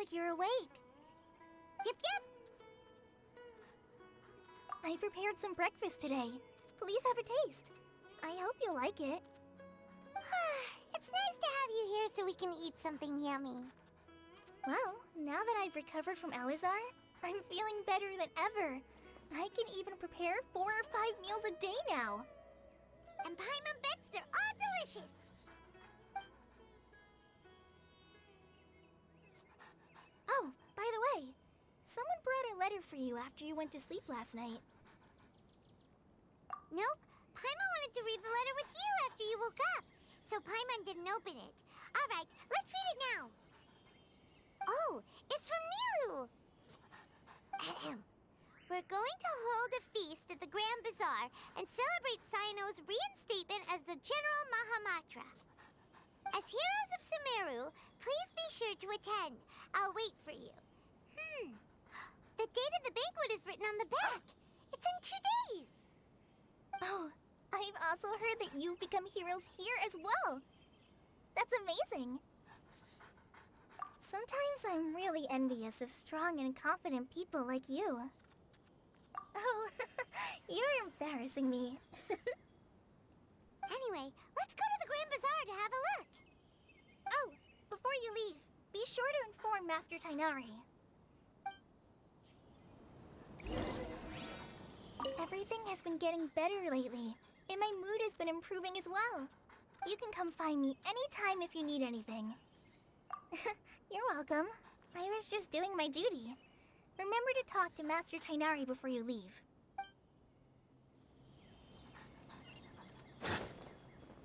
like you're awake. Yep, yep. I prepared some breakfast today. Please have a taste. I hope you'll like it. It's nice to have you here so we can eat something yummy. Well, now that I've recovered from Elazar, I'm feeling better than ever. I can even prepare 4 or 5 meals a day now. And Paimon bets they're all delicious. Oh, by the way, someone brought a letter for you after you went to sleep last night. Nope, Paimon wanted to read the letter with you after you woke up, so Paimon didn't open it. All right, let's read it now. Oh, it's from Nilu. Ahem. We're going to hold a feast at the Grand Bazaar and celebrate Cyno's reinstatement as the General Mahamatra. As heroes of Sumeru, please be sure to attend. I'll wait for you. The date of the banquet is written on the back. It's in 2 days. Oh, I've also heard that you've become heroes here as well. That's amazing. Sometimes I'm really envious of strong and confident people like you. Oh, you're embarrassing me. Anyway, let's go to the Grand Bazaar to have a look. Oh, before you leave, be sure to inform Master Tainari. Everything has been getting better lately, and my mood has been improving as well. You can come find me anytime if you need anything. You're welcome. I was just doing my duty. Remember to talk to Master Tainari before you leave.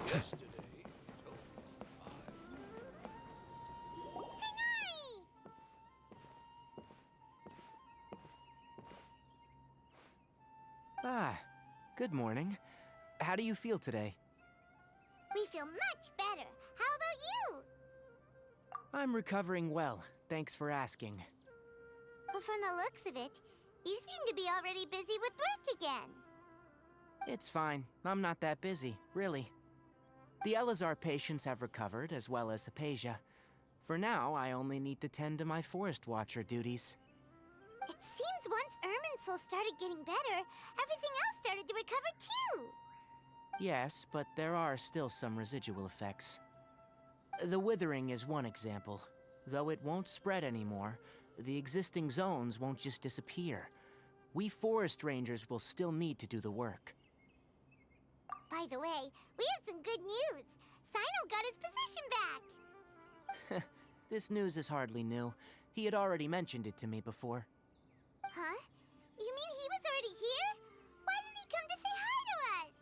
Yesterday, Tainari! Ah, good morning. How do you feel today? We feel much better. How about you? I'm recovering well, thanks for asking. But from the looks of it, you seem to be already busy with work again. It's fine, I'm not that busy, really. The Elazar patients have recovered, as well as Hypatia. For now, I only need to tend to my Forest Watcher duties. It seems once Irminsul started getting better, everything else started to recover too. Yes, but there are still some residual effects. The withering is one example. Though it won't spread anymore, the existing zones won't just disappear. We forest rangers will still need to do the work. By the way, we have some good news. Cyno got his position back. This news is hardly new. He had already mentioned it to me before. Huh? You mean he was already here? Why didn't he come to say hi to us?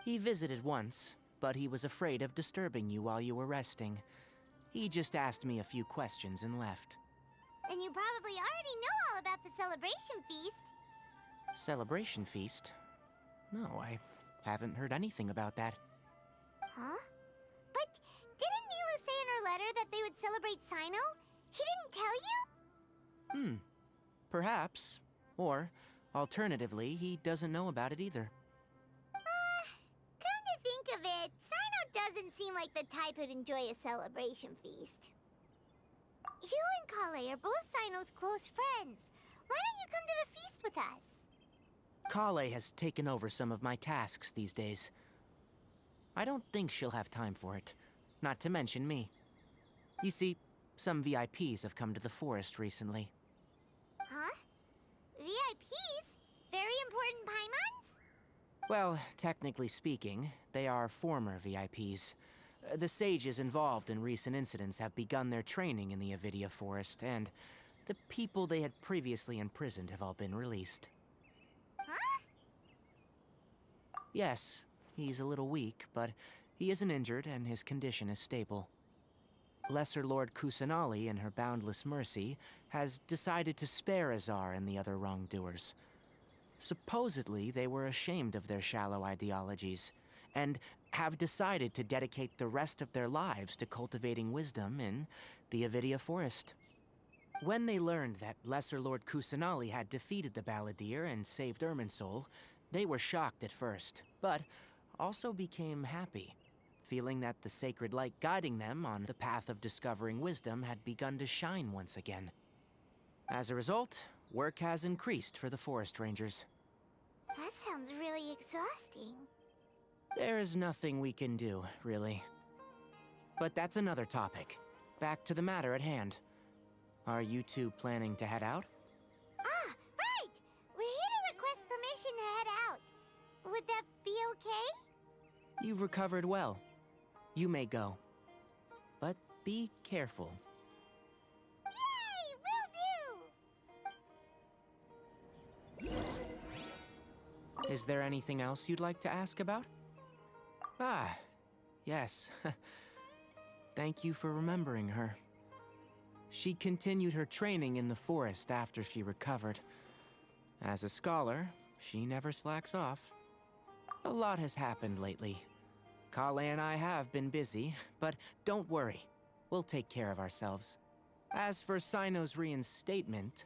He visited once, but he was afraid of disturbing you while you were resting. He just asked me a few questions and left. Then you probably already know all about the celebration feast. Celebration feast? No, I haven't heard anything about that. Huh? But didn't Nilu say in her letter that they would celebrate Cyno? He didn't tell you? Perhaps. Or, alternatively, he doesn't know about it either. Come to think of it, Cyno doesn't seem like the type who'd enjoy a celebration feast. You and Kale are both Cyno's close friends. Why don't you come to the feast with us? Kale has taken over some of my tasks these days. I don't think she'll have time for it, not to mention me. You see, some VIPs have come to the forest recently. Huh? VIPs? Very important Paimons? Well, technically speaking, they are former VIPs. The sages involved in recent incidents have begun their training in the Avidia Forest, and the people they had previously imprisoned have all been released. Huh? Yes, he's a little weak, but he isn't injured and his condition is stable. Lesser Lord Kusanali, in her boundless mercy, has decided to spare Azar and the other wrongdoers. Supposedly, they were ashamed of their shallow ideologies, and have decided to dedicate the rest of their lives to cultivating wisdom in the Avidia Forest. When they learned that Lesser Lord Kusanali had defeated the Balladeer and saved Irminsul, they were shocked at first, but also became happy, feeling that the sacred light guiding them on the path of discovering wisdom had begun to shine once again. As a result, work has increased for the forest rangers. That sounds really exhausting. There is nothing we can do, really. But that's another topic. Back to the matter at hand. Are you two planning to head out? Ah, right! We're here to request permission to head out. Would that be okay? You've recovered well. You may go. But be careful. Yay! Will do! Is there anything else you'd like to ask about? Ah, yes. Thank you for remembering her. She continued her training in the forest after she recovered. As a scholar, she never slacks off. A lot has happened lately. Kale and I have been busy, but don't worry. We'll take care of ourselves. As for Sino's reinstatement,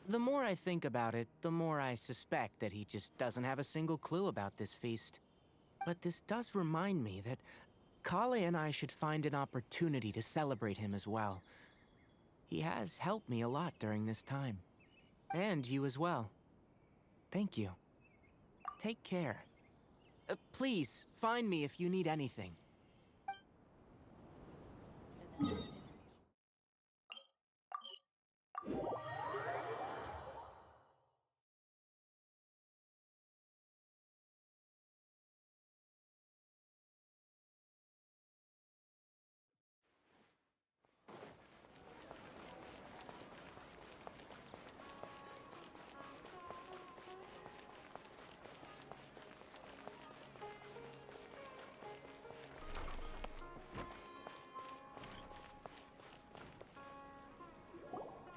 the more I think about it, the more I suspect that he just doesn't have a single clue about this feast. But this does remind me that Kale and I should find an opportunity to celebrate him as well. He has helped me a lot during this time. And you as well. Thank you. Take care. Please, find me if you need anything.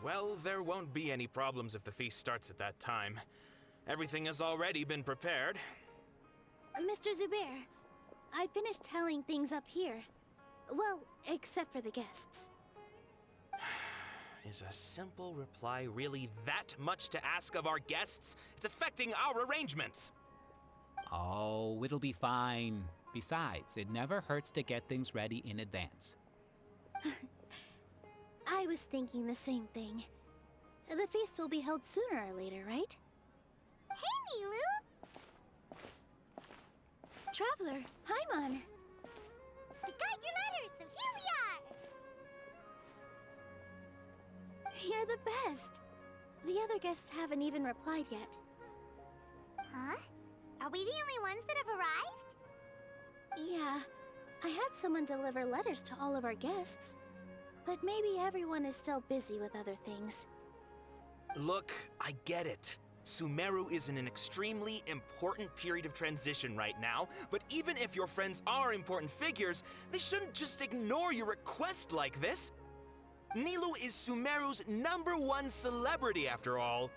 Well, there won't be any problems if the feast starts at that time. Everything has already been prepared. Mr. Zubair, I finished tallying things up here. Well, except for the guests. Is a simple reply really that much to ask of our guests? It's affecting our arrangements. Oh, it'll be fine. Besides, it never hurts to get things ready in advance. I was thinking the same thing. The feast will be held sooner or later, right? Hey, Nilu! Traveler, Paimon. I got your letter, so here we are! You're the best. The other guests haven't even replied yet. Huh? Are we the only ones that have arrived? Yeah, I had someone deliver letters to all of our guests. But maybe everyone is still busy with other things. Look, I get it. Sumeru is in an extremely important period of transition right now, but even if your friends are important figures, they shouldn't just ignore your request like this. Nilu is Sumeru's #1 celebrity, after all.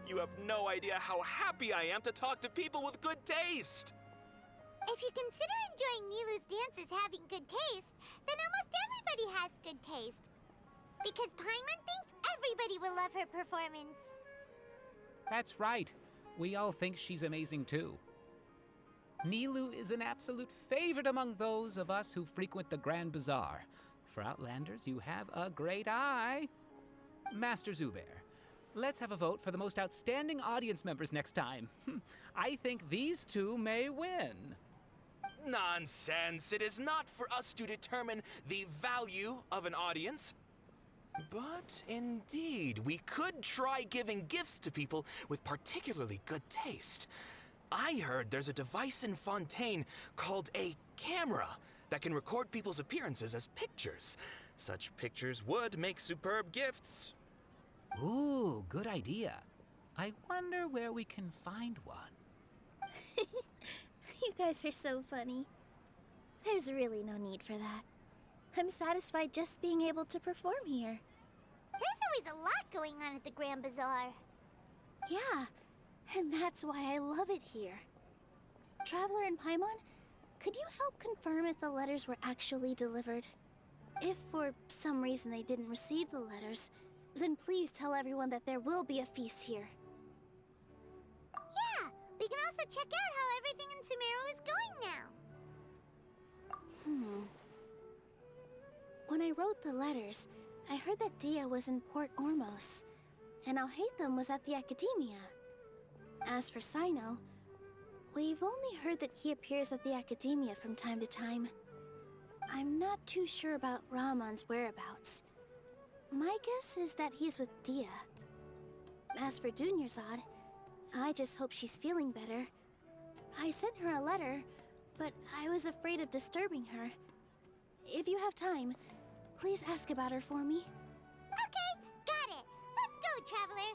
You have no idea how happy I am to talk to people with good taste. If you consider enjoying Nilu's dances having good taste, then almost everybody has good taste. Because Paimon thinks everybody will love her performance. That's right. We all think she's amazing too. Nilu is an absolute favorite among those of us who frequent the Grand Bazaar. For Outlanders, you have a great eye. Master Zubair, let's have a vote for the most outstanding audience members next time. I think these two may win. Nonsense! It is not for us to determine the value of an audience. But indeed, we could try giving gifts to people with particularly good taste. I heard there's a device in Fontaine called a camera that can record people's appearances as pictures. Such pictures would make superb gifts. Ooh, good idea. I wonder where we can find one. You guys are so funny. There's really no need for that. I'm satisfied just being able to perform here. There's always a lot going on at the Grand Bazaar. Yeah, and that's why I love it here. Traveler and Paimon, could you help confirm if the letters were actually delivered? If for some reason they didn't receive the letters, then please tell everyone that there will be a feast here. Yeah, we can also also check out how everything in Sumeru is going now. When I wrote the letters, I heard that Dia was in Port Ormos, and Alhaitham was at the Academia. As for Sino, we've only heard that he appears at the Academia from time to time. I'm not too sure about Ramon's whereabouts. My guess is that he's with Dia. As for Dunyarzad, I just hope she's feeling better. I sent her a letter, but I was afraid of disturbing her. If you have time, please ask about her for me. Okay, got it. Let's go, Traveler.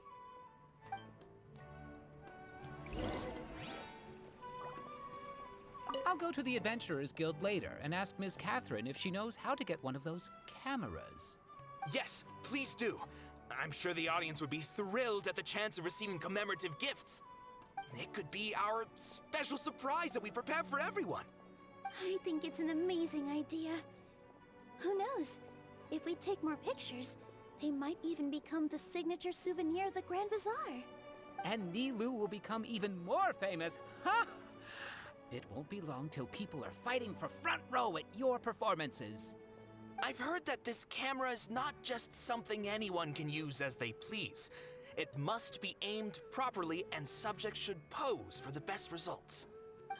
I'll go to the Adventurers Guild later and ask Ms. Catherine if she knows how to get one of those cameras. Yes, please do. I'm sure the audience would be thrilled at the chance of receiving commemorative gifts. It could be our special surprise that we prepare for everyone. I think it's an amazing idea. Who knows? If we take more pictures, they might even become the signature souvenir of the Grand Bazaar. And Nilou will become even more famous. Ha! It won't be long till people are fighting for front row at your performances. I've heard that this camera is not just something anyone can use as they please. It must be aimed properly, and subjects should pose for the best results.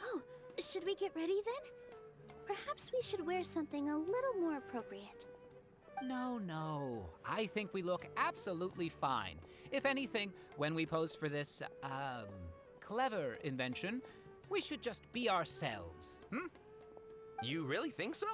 Oh, should we get ready then? Perhaps we should wear something a little more appropriate. No. I think we look absolutely fine. If anything, when we pose for this, clever invention, we should just be ourselves, You really think so?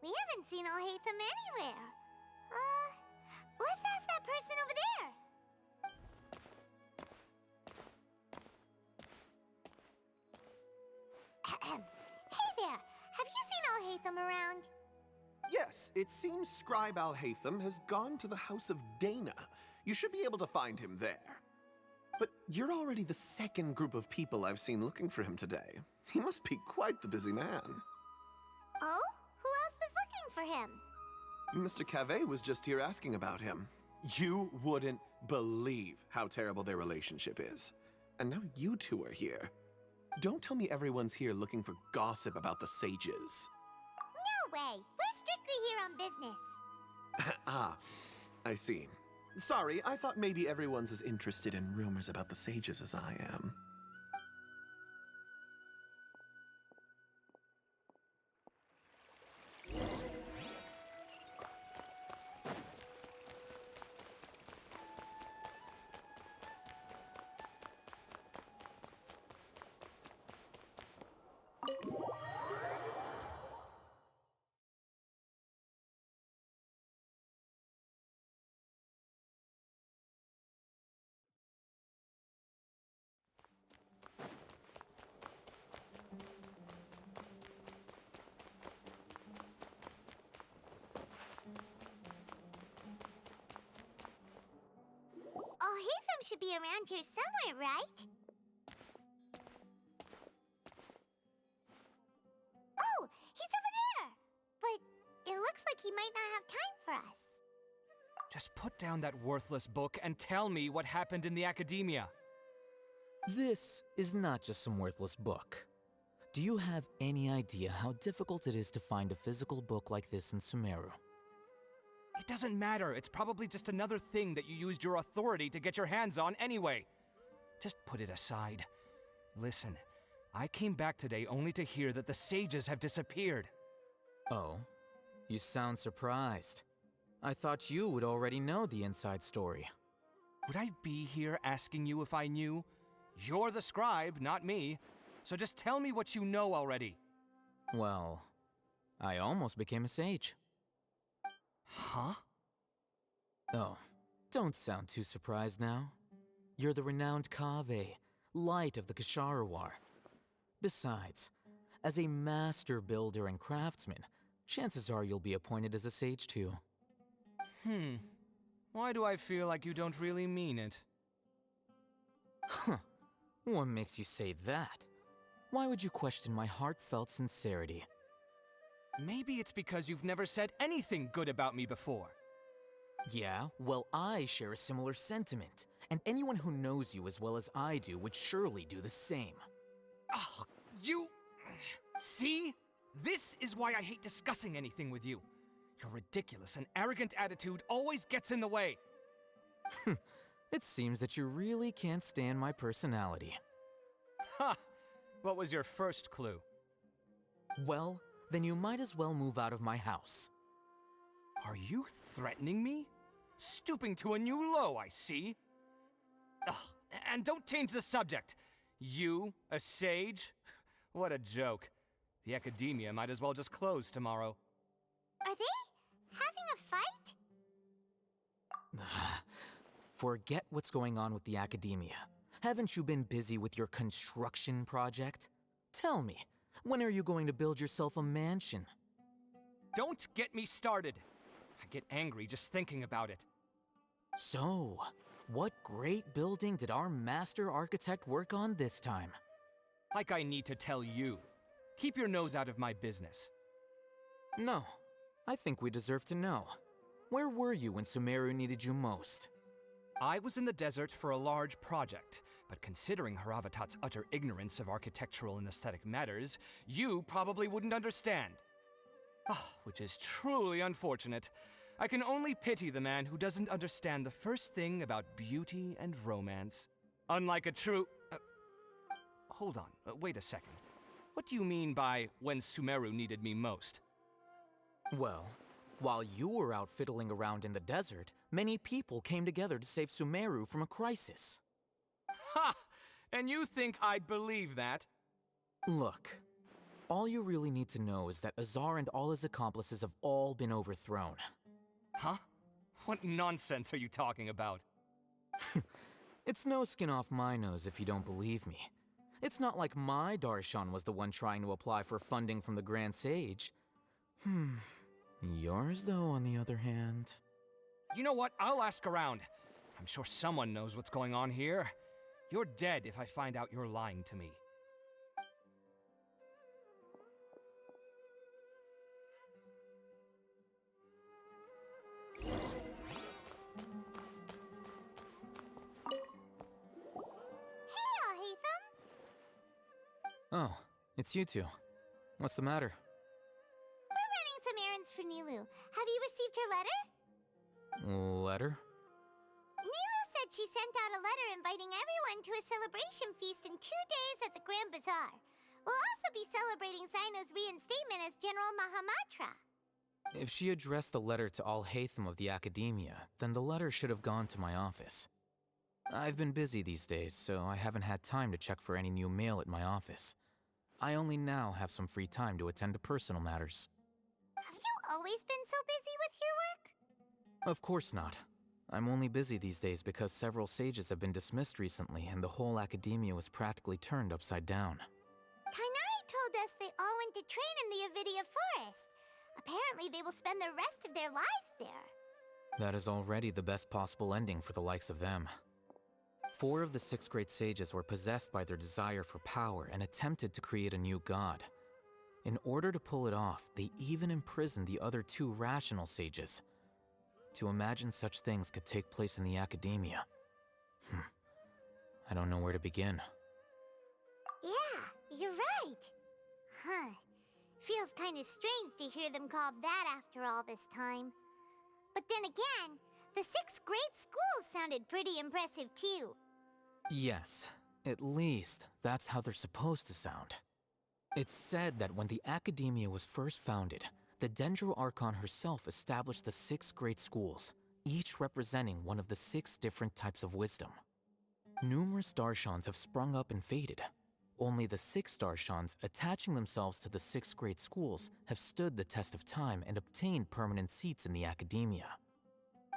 We haven't seen Alhaitham anywhere. Let's ask that person over there. Hey there, have you seen Alhaitham around? Yes, it seems Scribe Alhaitham has gone to the House of Dana. You should be able to find him there. But you're already the second group of people I've seen looking for him today. He must be quite the busy man. Oh? Who else was looking for him? Mr. Cave was just here asking about him. You wouldn't believe how terrible their relationship is. And now you two are here. Don't tell me everyone's here looking for gossip about the sages. No way. We're strictly here on business. Ah, I see. Sorry, I thought maybe everyone's as interested in rumors about the sages as I am. Alhaitham should be around here somewhere, right? Oh, he's over there! But it looks like he might not have time for us. Just put down that worthless book and tell me what happened in the Academia. This is not just some worthless book. Do you have any idea how difficult it is to find a physical book like this in Sumeru? It doesn't matter. It's probably just another thing that you used your authority to get your hands on anyway. Just put it aside. Listen, I came back today only to hear that the sages have disappeared. Oh, You sound surprised. I thought you would already know the inside story. Would I be here asking you if I knew? You're the scribe, not me. So just tell me what you know already. Well, I almost became a sage. Huh? Oh, don't sound too surprised now. You're the renowned Kaveh, light of the Ksharawar. Besides, as a master builder and craftsman, chances are you'll be appointed as a sage too. Why do I feel like you don't really mean it? Huh. What makes you say that? Why would you question my heartfelt sincerity? Maybe it's because you've never said anything good about me before. Yeah, well, I share a similar sentiment, and anyone who knows you as well as I do would surely do the same. Oh, you... See? This is why I hate discussing anything with you. Your ridiculous and arrogant attitude always gets in the way. It seems that you really can't stand my personality. Ha! What was your first clue? Well, then you might as well move out of my house. Are you threatening me? Stooping to a new low, I see. Ugh, and don't change the subject. You, a sage? What a joke. The academia might as well just close tomorrow. Are they having a fight? Forget what's going on with the academia. Haven't you been busy with your construction project? Tell me, when are you going to build yourself a mansion? Don't get me started. I get angry just thinking about it. So, what great building did our master architect work on this time? Like I need to tell you. Keep your nose out of my business. No, I think we deserve to know. Where were you when Sumeru needed you most? I was in the desert for a large project, but considering Haravatat's utter ignorance of architectural and aesthetic matters, you probably wouldn't understand. Which is truly unfortunate. I can only pity the man who doesn't understand the first thing about beauty and romance. Unlike a true... hold on, wait a second. What do you mean by when Sumeru needed me most? Well, while you were out fiddling around in the desert, many people came together to save Sumeru from a crisis. Ha! And you think I'd believe that? Look, all you really need to know is that Azar and all his accomplices have all been overthrown. Huh? What nonsense are you talking about? It's no skin off my nose if you don't believe me. It's not like my Darshan was the one trying to apply for funding from the Grand Sage. Yours, though, on the other hand... You know what? I'll ask around. I'm sure someone knows what's going on here. You're dead if I find out you're lying to me. Hey, Alhaitham! Oh, it's you two. What's the matter? We're running some errands for Nilu. Have you received her letter? Letter? Nilu said she sent out a letter inviting everyone to a celebration feast in 2 days at the Grand Bazaar. We'll also be celebrating Zaino's reinstatement as General Mahamatra. If she addressed the letter to Alhaitham of the Academia, then the letter should have gone to my office. I've been busy these days, so I haven't had time to check for any new mail at my office. I only now have some free time to attend to personal matters. Have you always been so busy with your work? Of course not. I'm only busy these days because several sages have been dismissed recently and the whole academia was practically turned upside down. Kainari told us they all went to train in the Avidia Forest. Apparently they will spend the rest of their lives there. That is already the best possible ending for the likes of them. 4 of the 6 great sages were possessed by their desire for power and attempted to create a new god. In order to pull it off, they even imprisoned the other 2 rational sages. To imagine such things could take place in the academia. I don't know where to begin. Yeah, you're right. Huh. Feels kind of strange to hear them called that after all this time. But then again, the 6 great schools sounded pretty impressive too. Yes, at least that's how they're supposed to sound. It's said that when the academia was first founded, the Dendro Archon herself established the 6 great schools, each representing one of the 6 different types of wisdom. Numerous Darshans have sprung up and faded. Only the 6 Darshans attaching themselves to the 6 great schools have stood the test of time and obtained permanent seats in the academia.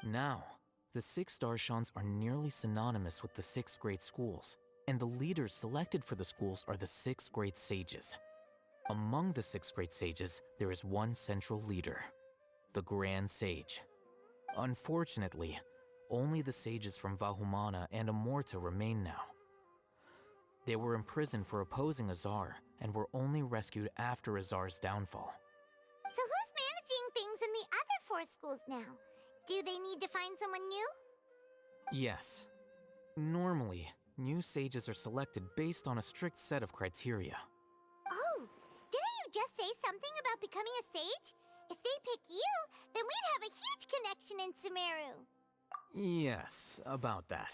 Now, the 6 Darshans are nearly synonymous with the 6 great schools, and the leaders selected for the schools are the 6 great sages. Among the 6 great sages, there is one central leader, the Grand Sage. Unfortunately, only the sages from Vahumana and Amorta remain now. They were imprisoned for opposing Azar and were only rescued after Azar's downfall. So who's managing things in the other 4 schools now? Do they need to find someone new? Yes. Normally, new sages are selected based on a strict set of criteria. Oh, didn't you just say something about becoming a sage? If they pick you, then we'd have a huge connection in Sumeru. Yes, about that.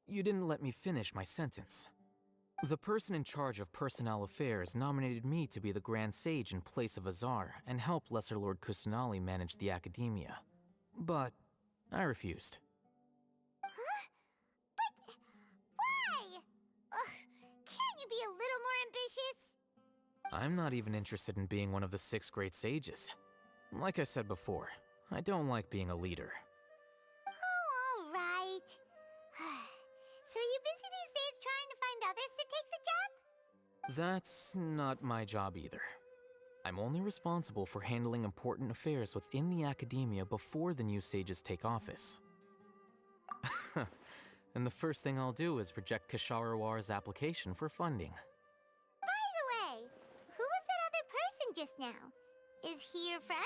You didn't let me finish my sentence. The person in charge of personnel affairs nominated me to be the Grand Sage in place of Azar and help Lesser Lord Kusanali manage the academia. But I refused. Huh? But why? Can't you be a little more ambitious? I'm not even interested in being one of the 6 great sages. Like I said before, I don't like being a leader. Oh, all right. So are you busy these days trying to find others to take the job? That's not my job either. I'm only responsible for handling important affairs within the academia before the new sages take office. And the first thing I'll do is reject Kasharawar's application for funding. By the way, who was that other person just now? Is he your friend?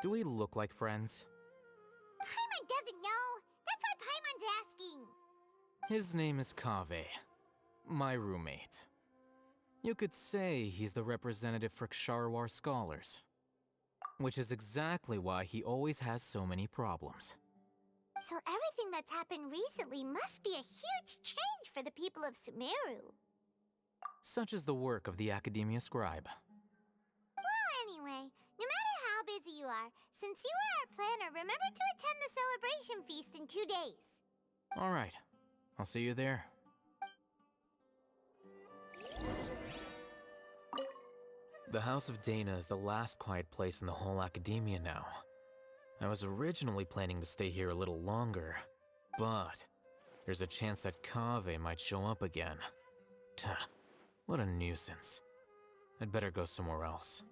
Do we look like friends? Paimon doesn't know. That's why Paimon's asking. His name is Kaveh, my roommate. You could say he's the representative for Ksharawar scholars. Which is exactly why he always has so many problems. So everything that's happened recently must be a huge change for the people of Sumeru. Such is the work of the Academia Scribe. Well, anyway, no matter how busy you are, since you are our planner, remember to attend the celebration feast in 2 days. All right, I'll see you there. The House of Dana is the last quiet place in the whole academia now. I was originally planning to stay here a little longer, but there's a chance that Kaveh might show up again. Tuh, what a nuisance. I'd better go somewhere else.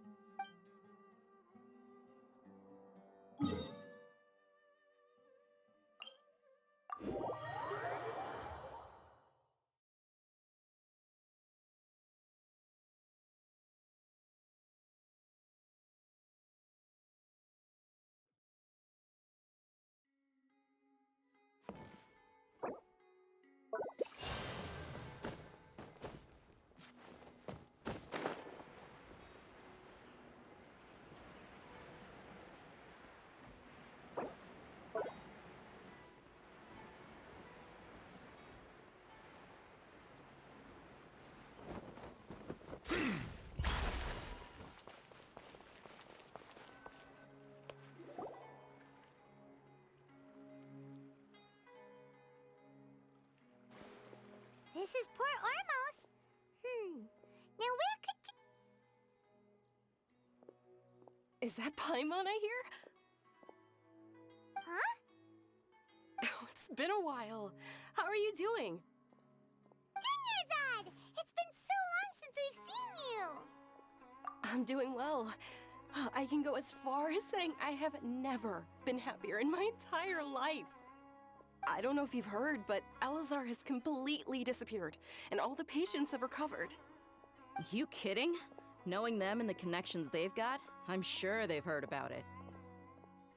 This is Port Ormos. Now where could... Is that Paimon I hear? Huh? Oh, it's been a while. How are you doing? Dunyarzad! It's been so long since we've seen you! I'm doing well. I can go as far as saying I have never been happier in my entire life. I don't know if you've heard, but Elazar has completely disappeared, and all the patients have recovered. You kidding? Knowing them and the connections they've got, I'm sure they've heard about it.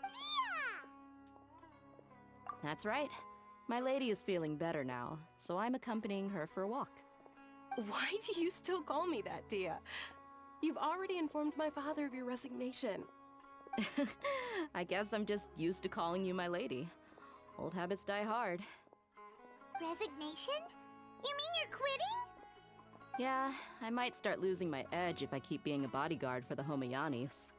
Yeah! That's right. My lady is feeling better now, so I'm accompanying her for a walk. Why do you still call me that, Dia? You've already informed my father of your resignation. I guess I'm just used to calling you my lady. Old habits die hard. Resignation? You mean you're quitting? Yeah, I might start losing my edge if I keep being a bodyguard for the Homayanis.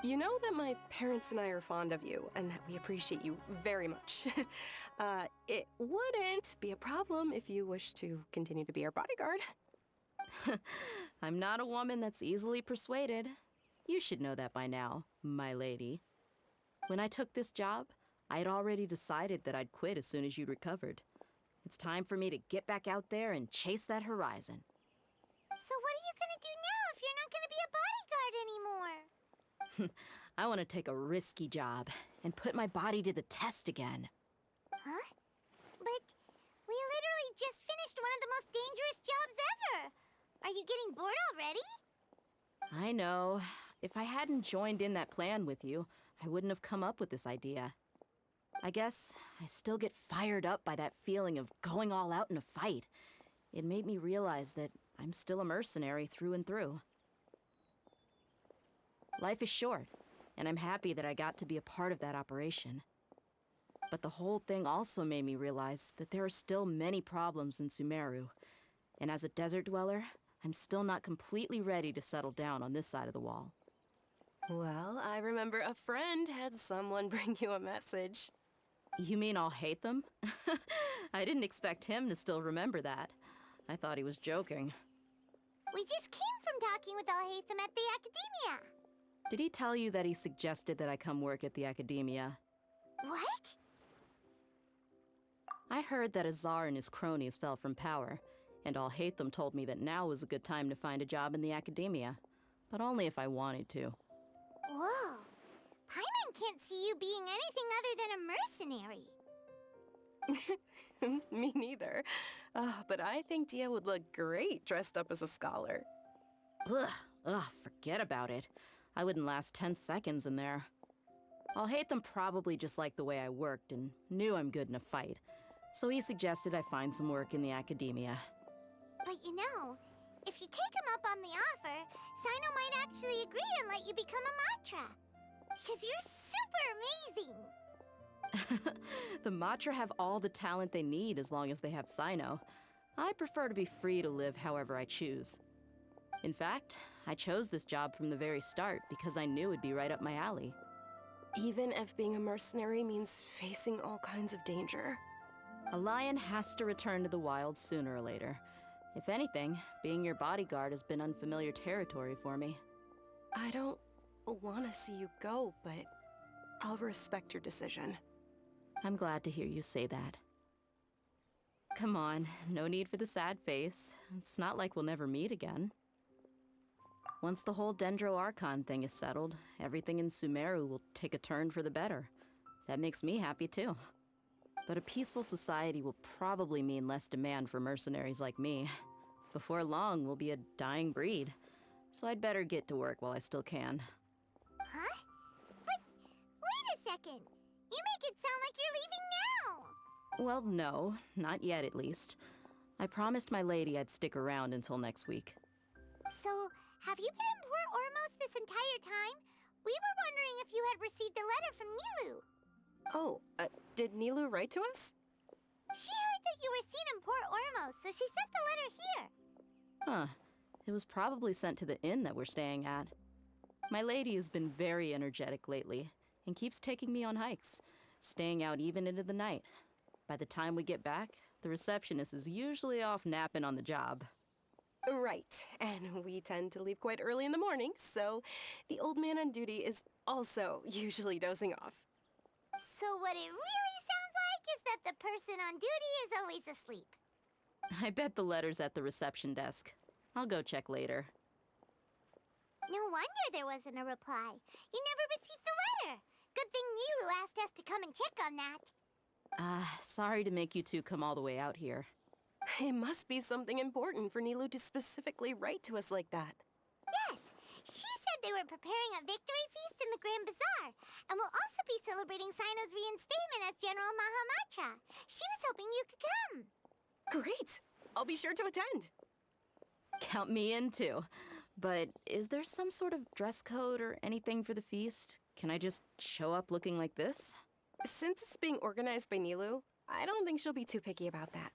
You know that my parents and I are fond of you, and that we appreciate you very much. It wouldn't be a problem if you wish to continue to be our bodyguard. I'm not a woman that's easily persuaded. You should know that by now, my lady. When I took this job, I had already decided that I'd quit as soon as you'd recovered. It's time for me to get back out there and chase that horizon. So what are you gonna do now if you're not gonna be a bodyguard anymore? I want to take a risky job and put my body to the test again. Huh? But we literally just finished one of the most dangerous jobs ever. Are you getting bored already? I know. If I hadn't joined in that plan with you, I wouldn't have come up with this idea. I guess I still get fired up by that feeling of going all out in a fight. It made me realize that I'm still a mercenary through and through. Life is short, and I'm happy that I got to be a part of that operation. But the whole thing also made me realize that there are still many problems in Sumeru. And as a desert dweller, I'm still not completely ready to settle down on this side of the wall. Well, I remember a friend had someone bring you a message. You mean I'll hate them? I didn't expect him to still remember that. I thought he was joking. We just came from talking with Alhaitham at the Academia. Did he tell you that he suggested that I come work at the Academia? What? I heard that Azar and his cronies fell from power, and Alhaitham told me that now was a good time to find a job in the Academia. But only if I wanted to. Whoa. Paimon can't see you being anything other than a mercenary. Me neither. But I think Dia would look great dressed up as a scholar. Ugh, forget about it. I wouldn't last 10 seconds in there. Alhaitham probably just liked the way I worked and knew I'm good in a fight. So he suggested I find some work in the Academia. But you know, if you take him up on the offer, Sino might actually agree and let you become a Matra. Because you're super amazing! The Matra have all the talent they need as long as they have Sino. I prefer to be free to live however I choose. In fact, I chose this job from the very start because I knew it'd be right up my alley. Even if being a mercenary means facing all kinds of danger. A lion has to return to the wild sooner or later. If anything, being your bodyguard has been unfamiliar territory for me. I don't want to see you go, but I'll respect your decision. I'm glad to hear you say that. Come on, no need for the sad face. It's not like we'll never meet again. Once the whole Dendro Archon thing is settled, everything in Sumeru will take a turn for the better. That makes me happy too. But a peaceful society will probably mean less demand for mercenaries like me. Before long, we'll be a dying breed. So I'd better get to work while I still can. Huh? But wait a second! You make it sound like you're leaving now! Well, no, not yet at least. I promised my lady I'd stick around until next week. So, have you been in Port Ormos this entire time? We were wondering if you had received a letter from Nilu. Oh, did Nilu write to us? She heard that you were seen in Port Ormos, so she sent the letter here. Huh. It was probably sent to the inn that we're staying at. My lady has been very energetic lately, and keeps taking me on hikes, staying out even into the night. By the time we get back, the receptionist is usually off napping on the job. Right, and we tend to leave quite early in the morning, so the old man on duty is also usually dozing off. So what it really sounds like is that the person on duty is always asleep. I bet the letter's at the reception desk. I'll go check later. No wonder there wasn't a reply. You never received the letter. Good thing Nilu asked us to come and check on that. Sorry to make you two come all the way out here. It must be something important for Nilu to specifically write to us like that. Yes, she said they were preparing a victory feast in the Grand Bazaar, and will also be celebrating Sino's reinstatement as General Mahamatra. She was hoping you could come. Great! I'll be sure to attend. Count me in too. But is there some sort of dress code or anything for the feast? Can I just show up looking like this? Since it's being organized by Nilu, I don't think she'll be too picky about that.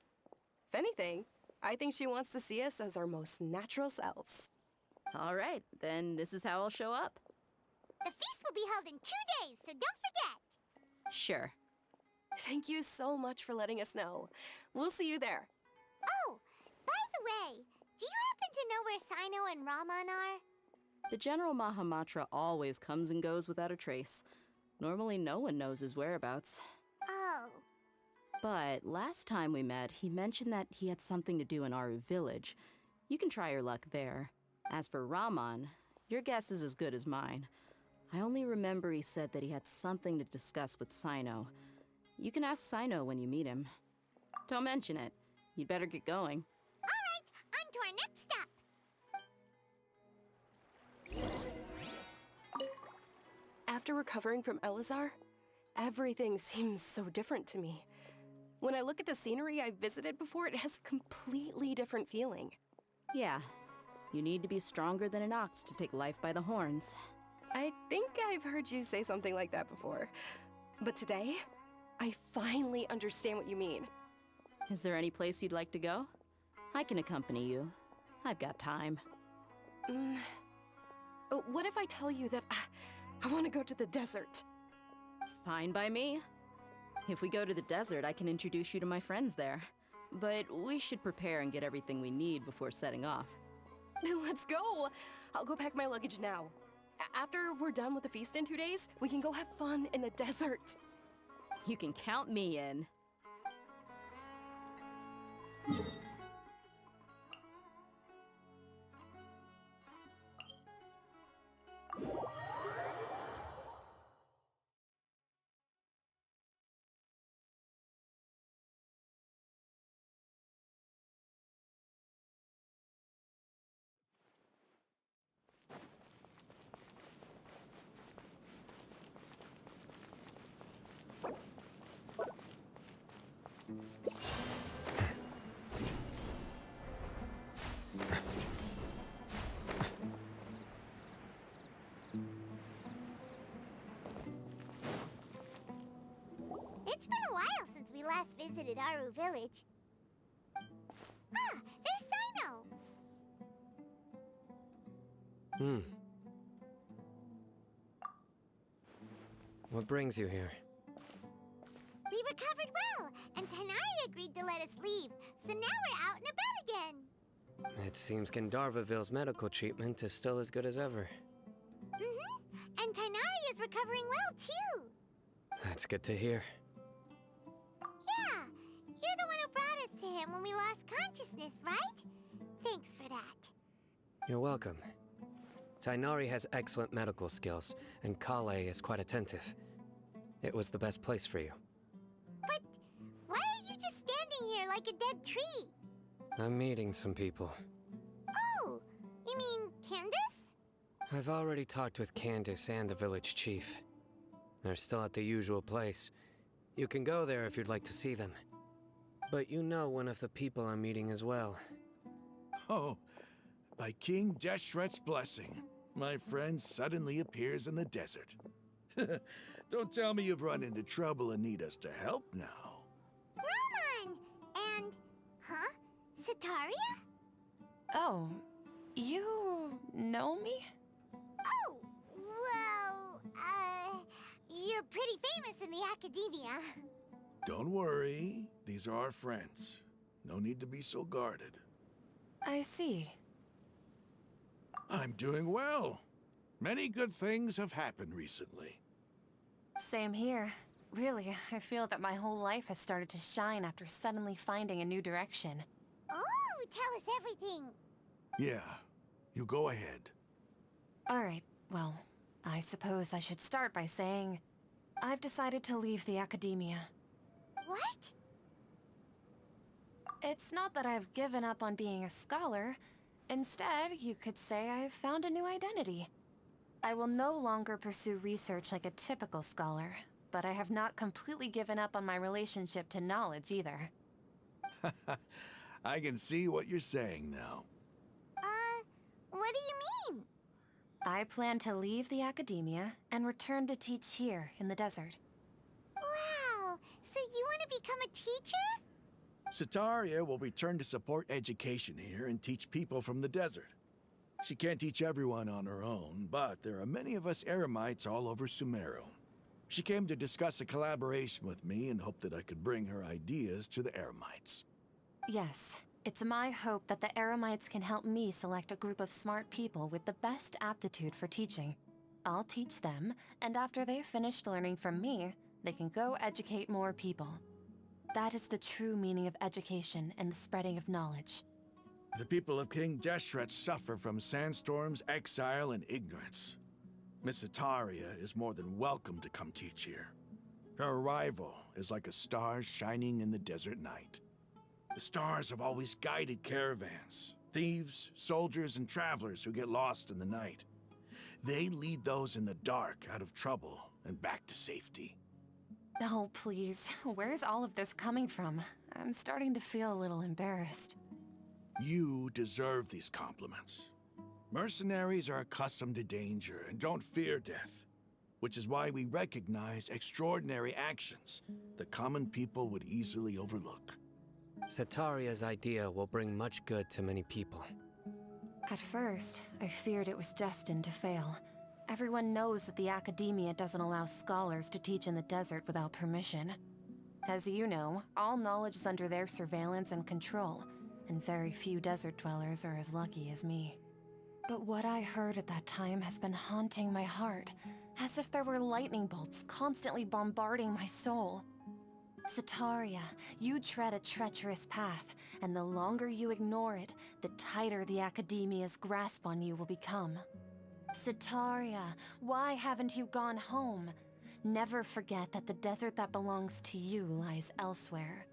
If anything, I think she wants to see us as our most natural selves. All right, then this is how I'll show up. The feast will be held in 2 days, so don't forget. Sure. Thank you so much for letting us know. We'll see you there. Oh, by the way, do you happen to know where Sino and Raman are? The General Mahamatra always comes and goes without a trace. Normally no one knows his whereabouts. Oh. But last time we met, he mentioned that he had something to do in Aru village. You can try your luck there. As for Raman, your guess is as good as mine. I only remember he said that he had something to discuss with Sino. You can ask Sino when you meet him. Don't mention it. You'd better get going. All right, on to our next stop. After recovering from Elazar, everything seems so different to me. When I look at the scenery I visited before, it has a completely different feeling. Yeah, you need to be stronger than an ox to take life by the horns. I think I've heard you say something like that before. But today, I finally understand what you mean. Is there any place you'd like to go? I can accompany you. I've got time. What if I tell you that I want to go to the desert? Fine by me. If we go to the desert, I can introduce you to my friends there. But we should prepare and get everything we need before setting off. Let's go! I'll go pack my luggage now. After we're done with the feast in 2 days, we can go have fun in the desert. You can count me in. It's been a while since we last visited Aru village. Ah, there's Sino! What brings you here? We recovered well, and Tanari agreed to let us leave, so now we're out and about again. It seems Gandharvaville's medical treatment is still as good as ever. And Tanari is recovering well, too. That's good to hear. Yeah, you're the one who brought us to him when we lost consciousness, right? Thanks for that. You're welcome. Tainari has excellent medical skills, and Kale is quite attentive. It was the best place for you. But why are you just standing here like a dead tree? I'm meeting some people. Oh, you mean Candace? I've already talked with Candace and the village chief. They're still at the usual place. You can go there if you'd like to see them. But you know one of the people I'm meeting as well. Oh, by King Deshret's blessing, my friend suddenly appears in the desert. Don't tell me you've run into trouble and need us to help now. Raman! And... huh? Sitaria? Oh, you know me? Oh, well, you're pretty famous in the academia. Don't worry, these are our friends. No need to be so guarded. I see. I'm doing well. Many good things have happened recently. Same here. Really, I feel that my whole life has started to shine after suddenly finding a new direction. Oh, tell us everything. Yeah, you go ahead. Alright, well, I suppose I should start by saying I've decided to leave the academia. What? It's not that I've given up on being a scholar. Instead, you could say I've found a new identity. I will no longer pursue research like a typical scholar, but I have not completely given up on my relationship to knowledge either. I can see what you're saying now. What do you mean? I plan to leave the academia and return to teach here in the desert. Wow, so you want to become a teacher? Sataria will return to support education here and teach people from the desert. She can't teach everyone on her own, but there are many of us Eremites all over Sumeru. She came to discuss a collaboration with me and hoped that I could bring her ideas to the Eremites. Yes, it's my hope that the Eremites can help me select a group of smart people with the best aptitude for teaching. I'll teach them, and after they've finished learning from me, they can go educate more people. That is the true meaning of education and the spreading of knowledge. The people of King Deshret suffer from sandstorms, exile, and ignorance. Miss Sataria is more than welcome to come teach here. Her arrival is like a star shining in the desert night. The stars have always guided caravans, thieves, soldiers, and travelers who get lost in the night. They lead those in the dark out of trouble and back to safety. Oh, please. Where's all of this coming from? I'm starting to feel a little embarrassed. You deserve these compliments. Mercenaries are accustomed to danger and don't fear death, which is why we recognize extraordinary actions that common people would easily overlook. Sataria's idea will bring much good to many people. At first, I feared it was destined to fail. Everyone knows that the Academia doesn't allow scholars to teach in the desert without permission. As you know, all knowledge is under their surveillance and control, and very few desert dwellers are as lucky as me. But what I heard at that time has been haunting my heart, as if there were lightning bolts constantly bombarding my soul. Sataria, you tread a treacherous path, and the longer you ignore it, the tighter the Academia's grasp on you will become. Sataria, why haven't you gone home? Never forget that the desert that belongs to you lies elsewhere.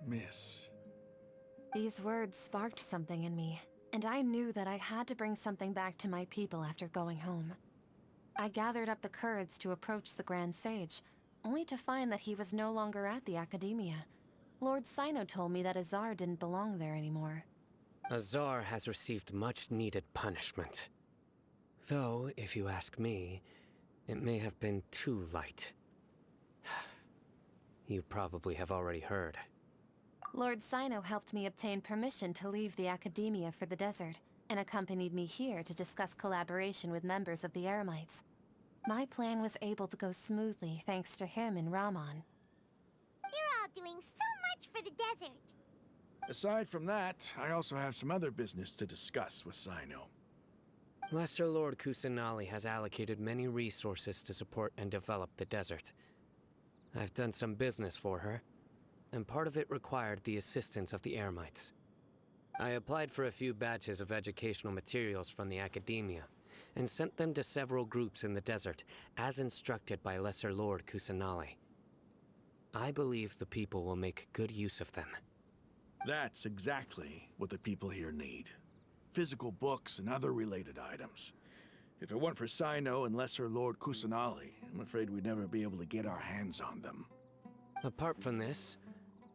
Miss. These words sparked something in me, and I knew that I had to bring something back to my people after going home. I gathered up the courage to approach the Grand Sage, only to find that he was no longer at the Academia. Lord Sino told me that Azar didn't belong there anymore. Azar has received much-needed punishment. Though, if you ask me, it may have been too light. You probably have already heard. Lord Sino helped me obtain permission to leave the Academia for the desert, and accompanied me here to discuss collaboration with members of the Eremites. My plan was able to go smoothly thanks to him and Rahman. You're all doing so much for the desert. Aside from that, I also have some other business to discuss with Sino. Lesser Lord Kusanali has allocated many resources to support and develop the desert. I've done some business for her, and part of it required the assistance of the Eremites. I applied for a few batches of educational materials from the Academia, and sent them to several groups in the desert, as instructed by Lesser Lord Kusanali. I believe the people will make good use of them. That's exactly what the people here need. Physical books and other related items. If it weren't for Sino and Lesser Lord Kusanali, I'm afraid we'd never be able to get our hands on them. Apart from this,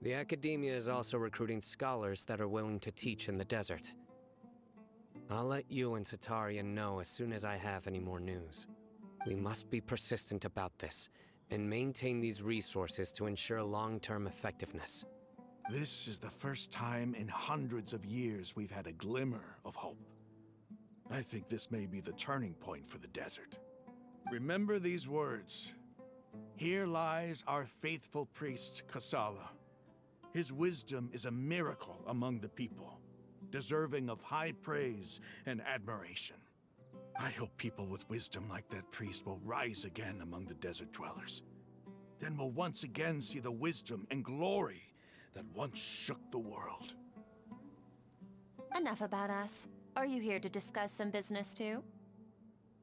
the Academia is also recruiting scholars that are willing to teach in the desert. I'll let you and Sataria know as soon as I have any more news. We must be persistent about this, and maintain these resources to ensure long-term effectiveness. This is the first time in hundreds of years we've had a glimmer of hope. I think this may be the turning point for the desert. Remember these words. Here lies our faithful priest, Kasala. His wisdom is a miracle among the people, deserving of high praise and admiration. I hope people with wisdom like that priest will rise again among the desert dwellers. Then we'll once again see the wisdom and glory that once shook the world. Enough about us. Are you here to discuss some business too?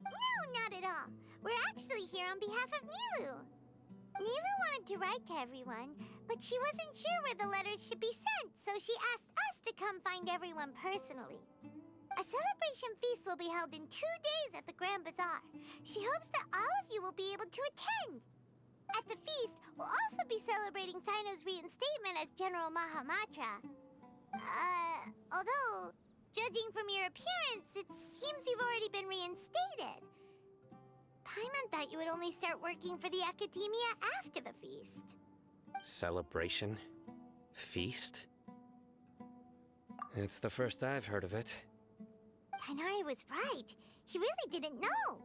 No, not at all. We're actually here on behalf of Nilu. Nilu wanted to write to everyone, but she wasn't sure where the letters should be sent, so she asked us to come find everyone personally. A celebration feast will be held in 2 days at the Grand Bazaar. She hopes that all of you will be able to attend. At the feast, we'll also be celebrating Sino's reinstatement as General Mahamatra. Although, judging from your appearance, it seems you've already been reinstated. Paimon thought you would only start working for the Academia after the feast. Celebration? Feast? It's the first I've heard of it. Tighnari was right. He really didn't know.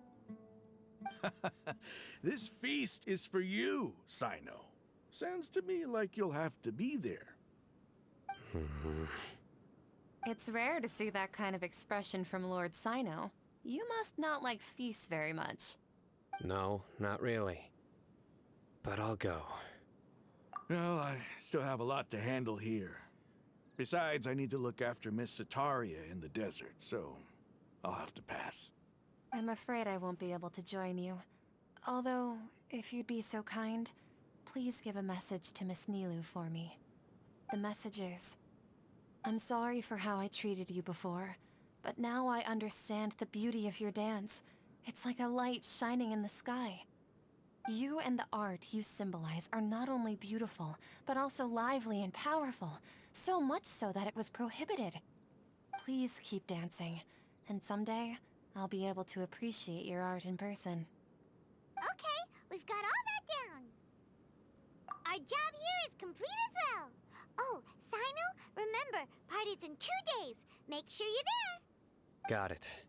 This feast is for you, Sino. Sounds to me like you'll have to be there. It's rare to see that kind of expression from Lord Sino. You must not like feasts very much. No, not really. But I'll go. Well, I still have a lot to handle here. Besides, I need to look after Miss Sataria in the desert, so I'll have to pass. I'm afraid I won't be able to join you. Although, if you'd be so kind, please give a message to Miss Nilu for me. The message is, I'm sorry for how I treated you before, but now I understand the beauty of your dance. It's like a light shining in the sky. You and the art you symbolize are not only beautiful, but also lively and powerful, so much so that it was prohibited. Please keep dancing, and someday, I'll be able to appreciate your art in person. Okay, we've got all that down. Our job here is complete as well. Oh, Sino, remember, party's in 2 days. Make sure you're there. Got it.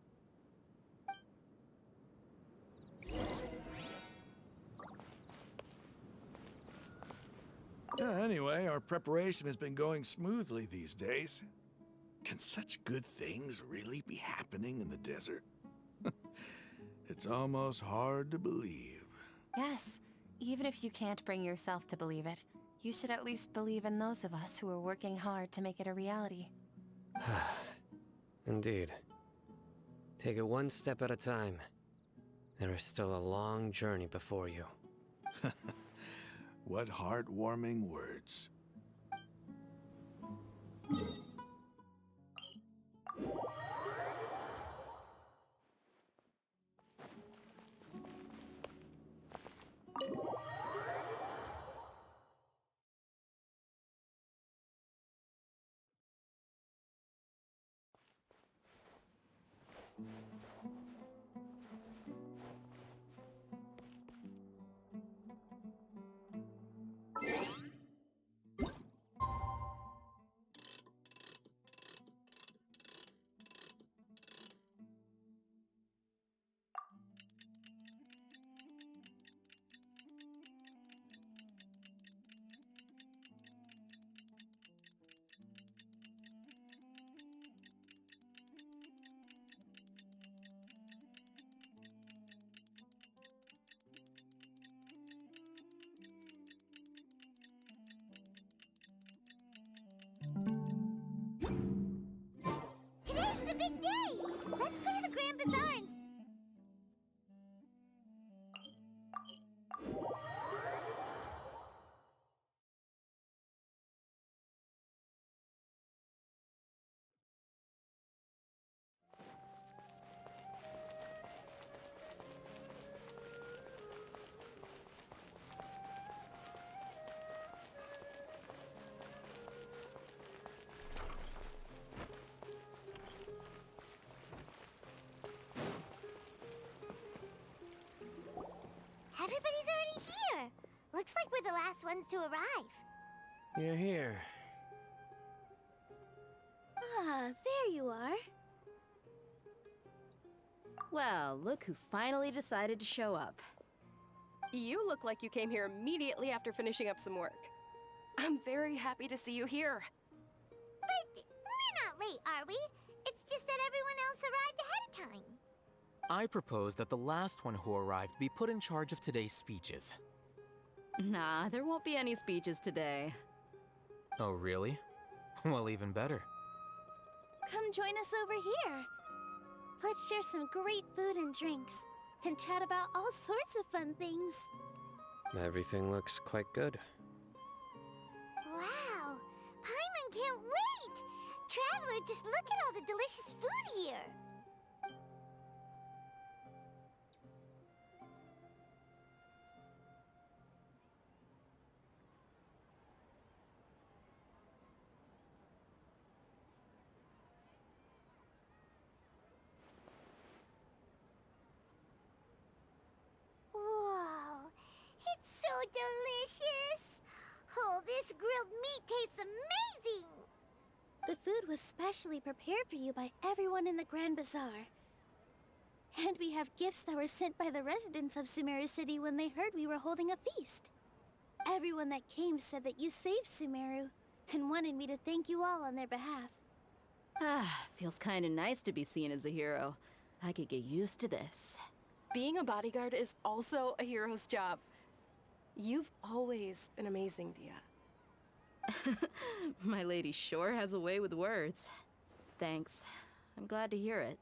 Anyway, our preparation has been going smoothly these days. Can such good things really be happening in the desert? It's almost hard to believe. Yes, even if you can't bring yourself to believe it, you should at least believe in those of us who are working hard to make it a reality. Indeed. Take it one step at a time. There is still a long journey before you. What heartwarming words. Today's the big day. Let's go to the Grand Bazaar and... Everybody's already here. Looks like we're the last ones to arrive. You're here. Ah, there you are. Well, look who finally decided to show up. You look like you came here immediately after finishing up some work. I'm very happy to see you here. But we're not late, are we? It's just that everyone else arrived ahead of time. I propose that the last one who arrived be put in charge of today's speeches. Nah, there won't be any speeches today. Oh, really? Well, even better. Come join us over here. Let's share some great food and drinks, and chat about all sorts of fun things. Everything looks quite good. Wow, Paimon can't wait! Traveler, just look at all the delicious food here. Whoa, it's so delicious! Oh, this grilled meat tastes was specially prepared for you by everyone in the Grand Bazaar. And we have gifts that were sent by the residents of Sumeru City when they heard we were holding a feast. Everyone that came said that you saved Sumeru and wanted me to thank you all on their behalf. Ah, feels kinda nice to be seen as a hero. I could get used to this. Being a bodyguard is also a hero's job. You've always been amazing, Dia. My lady sure has a way with words. Thanks. I'm glad to hear it.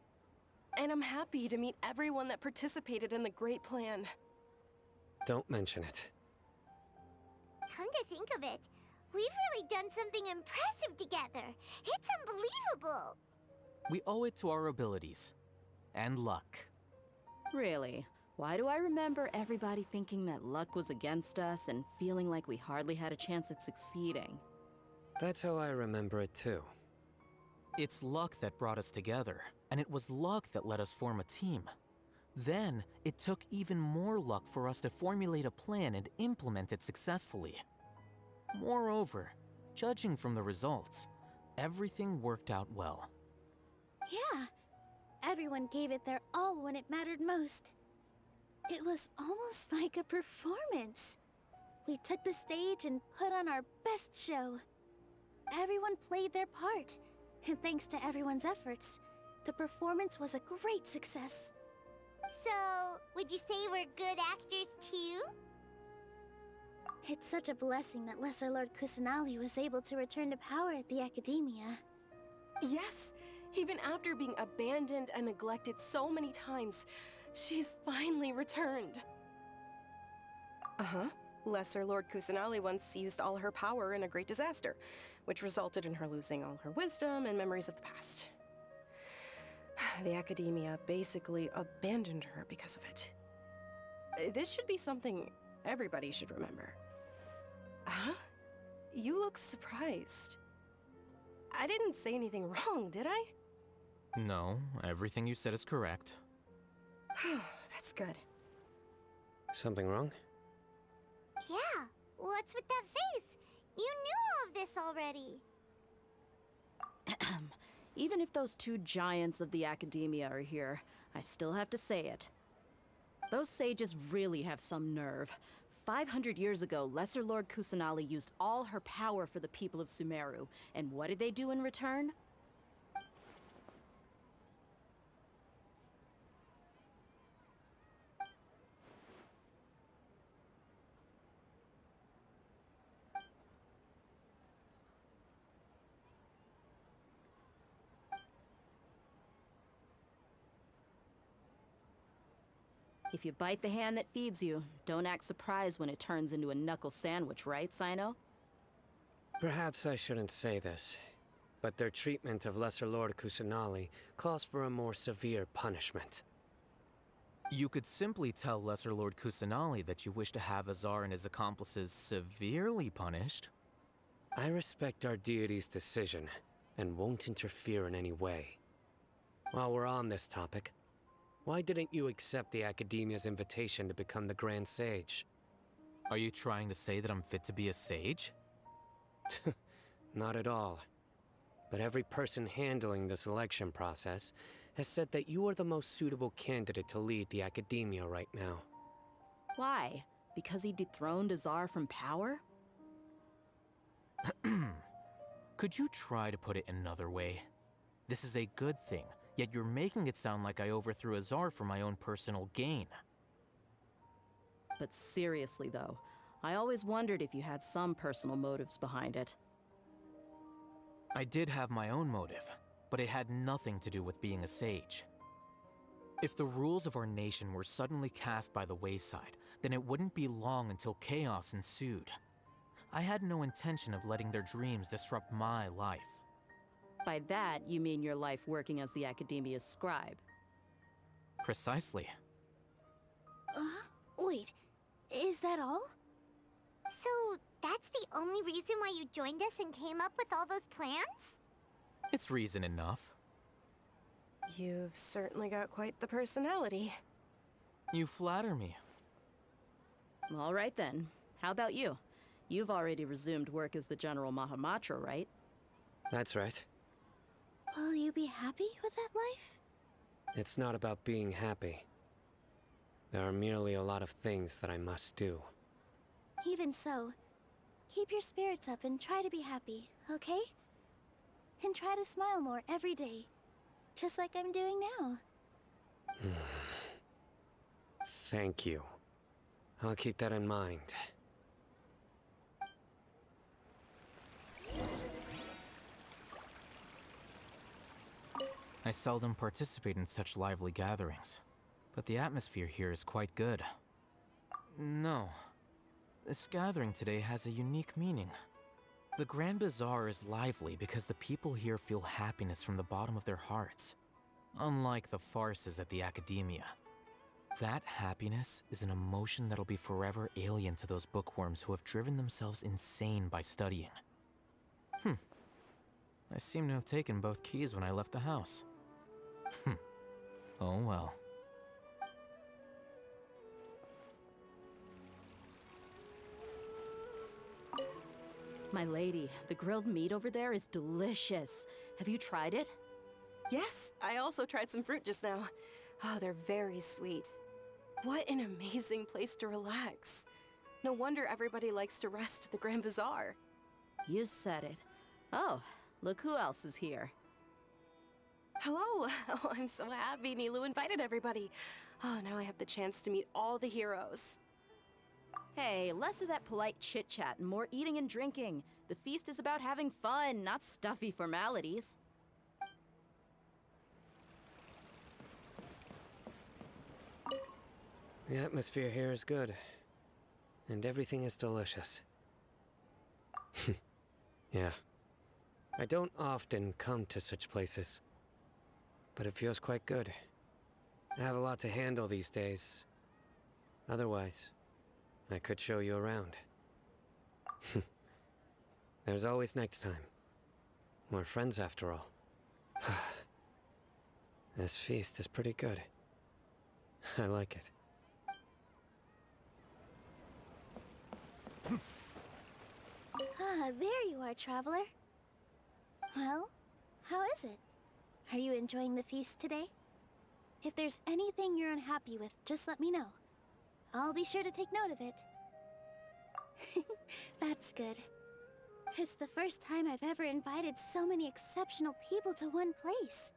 And I'm happy to meet everyone that participated in the great plan. Don't mention it. Come to think of it, we've really done something impressive together. It's unbelievable. We owe it to our abilities. And luck. Really? Why do I remember everybody thinking that luck was against us and feeling like we hardly had a chance of succeeding? That's how I remember it too. It's luck that brought us together, and it was luck that let us form a team. Then, it took even more luck for us to formulate a plan and implement it successfully. Moreover, judging from the results, everything worked out well. Yeah, everyone gave it their all when it mattered most. It was almost like a performance. We took the stage and put on our best show. Everyone played their part, and thanks to everyone's efforts, the performance was a great success. So, would you say we're good actors too? It's such a blessing that Lesser Lord Kusanali was able to return to power at the Academia. Yes, even after being abandoned and neglected so many times, she's finally returned. Uh-huh. Lesser Lord Kusanali once used all her power in a great disaster, which resulted in her losing all her wisdom and memories of the past. The Academia basically abandoned her because of it. This should be something everybody should remember. Huh? You look surprised. I didn't say anything wrong, did I? No, everything you said is correct. That's good. Something wrong? Yeah, what's with that face? You knew all of this already. Even if those two giants of the Academia are here, I still have to say it. Those sages really have some nerve. 500 years ago, Lesser Lord Kusanali used all her power for the people of Sumeru, and what did they do in return? If you bite the hand that feeds you, don't act surprised when it turns into a knuckle sandwich, right, Sino? Perhaps I shouldn't say this, but their treatment of Lesser Lord Kusanali calls for a more severe punishment. You could simply tell Lesser Lord Kusanali that you wish to have Azar and his accomplices severely punished. I respect our deity's decision, and won't interfere in any way. While we're on this topic, why didn't you accept the Academia's invitation to become the Grand Sage? Are you trying to say that I'm fit to be a sage? Not at all. But every person handling the selection process has said that you are the most suitable candidate to lead the Academia right now. Why? Because he dethroned Azar from power? Could you try to put it another way? This is a good thing, yet you're making it sound like I overthrew Azar for my own personal gain. But seriously though, I always wondered if you had some personal motives behind it. I did have my own motive, but it had nothing to do with being a sage. If the rules of our nation were suddenly cast by the wayside, then it wouldn't be long until chaos ensued. I had no intention of letting their dreams disrupt my life. By that, you mean your life working as the Academia's scribe. Precisely. Wait, is that all? So, that's the only reason why you joined us and came up with all those plans? It's reason enough. You've certainly got quite the personality. You flatter me. All right then. How about you? You've already resumed work as the General Mahamatra, right? That's right. Will you be happy with that life? It's not about being happy. There are merely a lot of things that I must do. Even so, keep your spirits up and try to be happy, okay? And try to smile more every day, just like I'm doing now. Thank you. I'll keep that in mind. I seldom participate in such lively gatherings, but the atmosphere here is quite good. No. This gathering today has a unique meaning. The Grand Bazaar is lively because the people here feel happiness from the bottom of their hearts, unlike the farces at the Academia. That happiness is an emotion that'll be forever alien to those bookworms who have driven themselves insane by studying. I seem to have taken both keys when I left the house. Oh well. My lady, the grilled meat over there is delicious. Have you tried it? Yes, I also tried some fruit just now. Oh, they're very sweet. What an amazing place to relax. No wonder everybody likes to rest at the Grand Bazaar. You said it. Oh, look who else is here. Hello! Oh, I'm so happy Nilou invited everybody. Oh, now I have the chance to meet all the heroes. Hey, less of that polite chit-chat and more eating and drinking. The feast is about having fun, not stuffy formalities. The atmosphere here is good, and everything is delicious. Yeah. I don't often come to such places, but it feels quite good. I have a lot to handle these days. Otherwise, I could show you around. There's always next time. We're friends after all. This feast is pretty good. I like it. Ah, there you are, traveler. Well, how is it? Are you enjoying the feast today? If there's anything you're unhappy with, just let me know. I'll be sure to take note of it. That's good. It's the first time I've ever invited so many exceptional people to one place.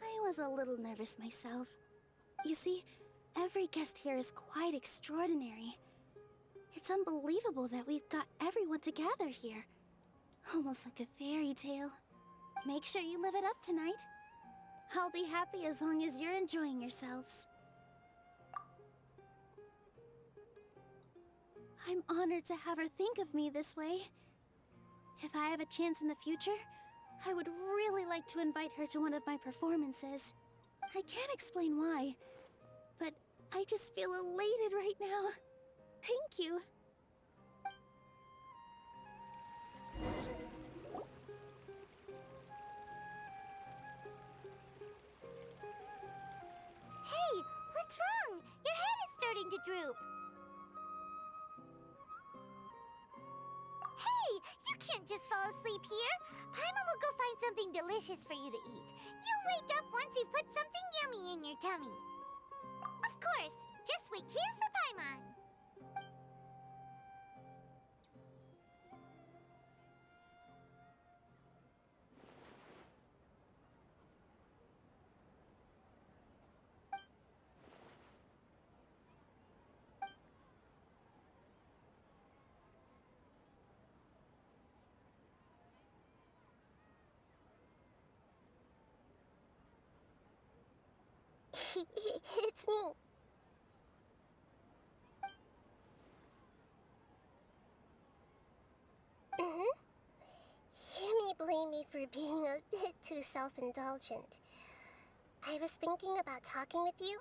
I was a little nervous myself. You see, every guest here is quite extraordinary. It's unbelievable that we've got everyone together here. Almost like a fairy tale. Make sure you live it up tonight. I'll be happy as long as you're enjoying yourselves. I'm honored to have her think of me this way. If I have a chance in the future, I would really like to invite her to one of my performances. I can't explain why, but I just feel elated right now. Thank you. Hey, what's wrong? Your head is starting to droop. Hey, you can't just fall asleep here. Paimon will go find something delicious for you to eat. You'll wake up once you've put something yummy in your tummy. Of course, just wait here for Paimon. It's me. You may blame me for being a bit too self-indulgent. I was thinking about talking with you,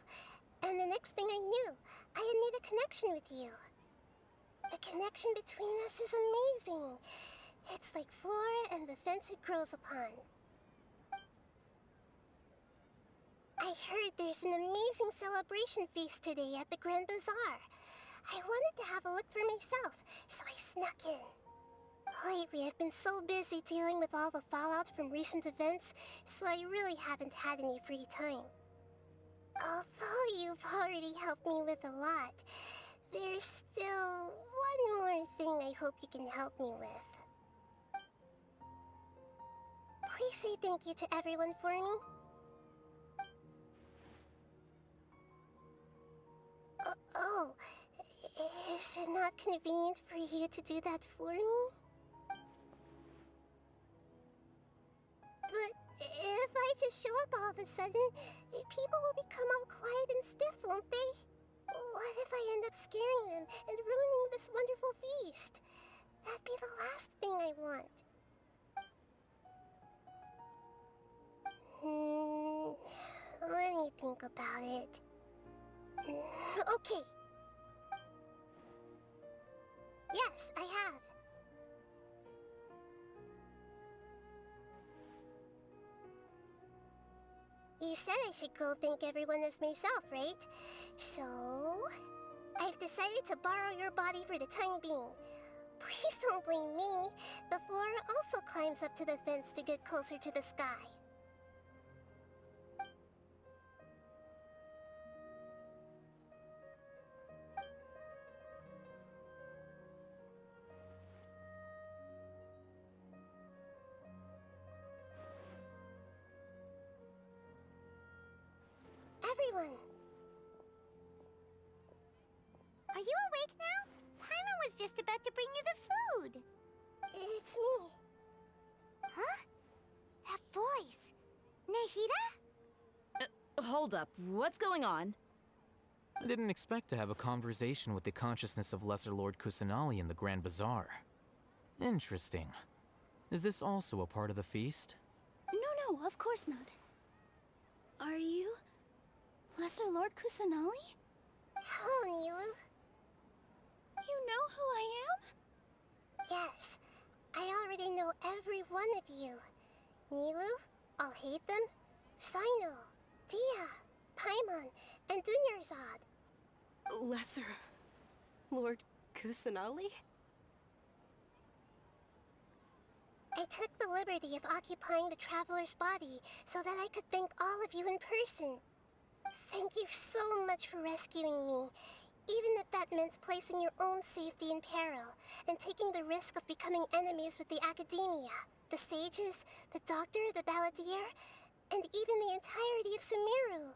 and the next thing I knew, I had made a connection with you. The connection between us is amazing. It's like flora and the fence it grows upon. I heard there's an amazing celebration feast today at the Grand Bazaar. I wanted to have a look for myself, so I snuck in. Lately, I've been so busy dealing with all the fallout from recent events, so I really haven't had any free time. Although you've already helped me with a lot, there's still one more thing I hope you can help me with. Please say thank you to everyone for me. Oh, is it not convenient for you to do that for me? But if I just show up all of a sudden, people will become all quiet and stiff, won't they? What if I end up scaring them and ruining this wonderful feast? That'd be the last thing I want. Let me think about it. Okay. Yes, I have. You said I should go thank everyone as myself, right? So, I've decided to borrow your body for the time being. Please don't blame me. The flora also climbs up to the fence to get closer to the sky. Everyone! Are you awake now? Paimon was just about to bring you the food. It's me. Huh? That voice. Nahida? Hold up. What's going on? I didn't expect to have a conversation with the consciousness of Lesser Lord Kusanali in the Grand Bazaar. Interesting. Is this also a part of the feast? No, of course not. Are you Lesser Lord Kusanali? Hello, Nilu. You know who I am? Yes, I already know every one of you. Nilu, Alhaitham, Sino, Dia, Paimon, and Dunyarzad. Lesser Lord Kusanali? I took the liberty of occupying the traveler's body so that I could thank all of you in person. Thank you so much for rescuing me, even if that meant placing your own safety in peril and taking the risk of becoming enemies with the Academia, the sages, the doctor, the balladeer, and even the entirety of Sumeru.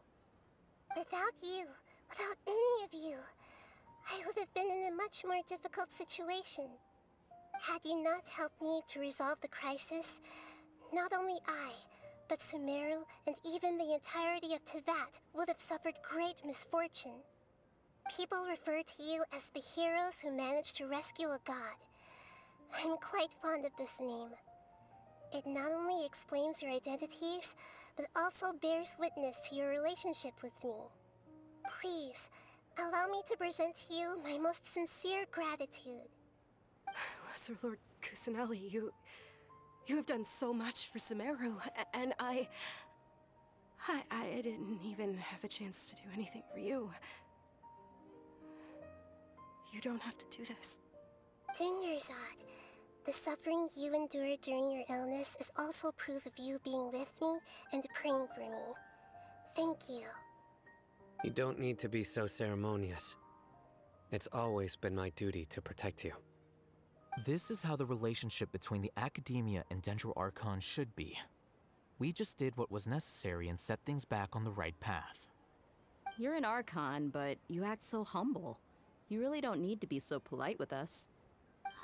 Without you, without any of you, I would have been in a much more difficult situation. Had you not helped me to resolve the crisis, not only I, but Sumeru and even the entirety of Tevat would have suffered great misfortune. People refer to you as the heroes who managed to rescue a god. I'm quite fond of this name. It not only explains your identities, but also bears witness to your relationship with me. Please, allow me to present to you my most sincere gratitude. Lesser Lord Kusanali, you have done so much for Sumeru, and I didn't even have a chance to do anything for you. You don't have to do this. Dunyarzad, the suffering you endured during your illness is also proof of you being with me and praying for me. Thank you. You don't need to be so ceremonious. It's always been my duty to protect you. This is how the relationship between the Academia and Dendro Archon should be. We just did what was necessary and set things back on the right path. You're an Archon, but you act so humble. You really don't need to be so polite with us.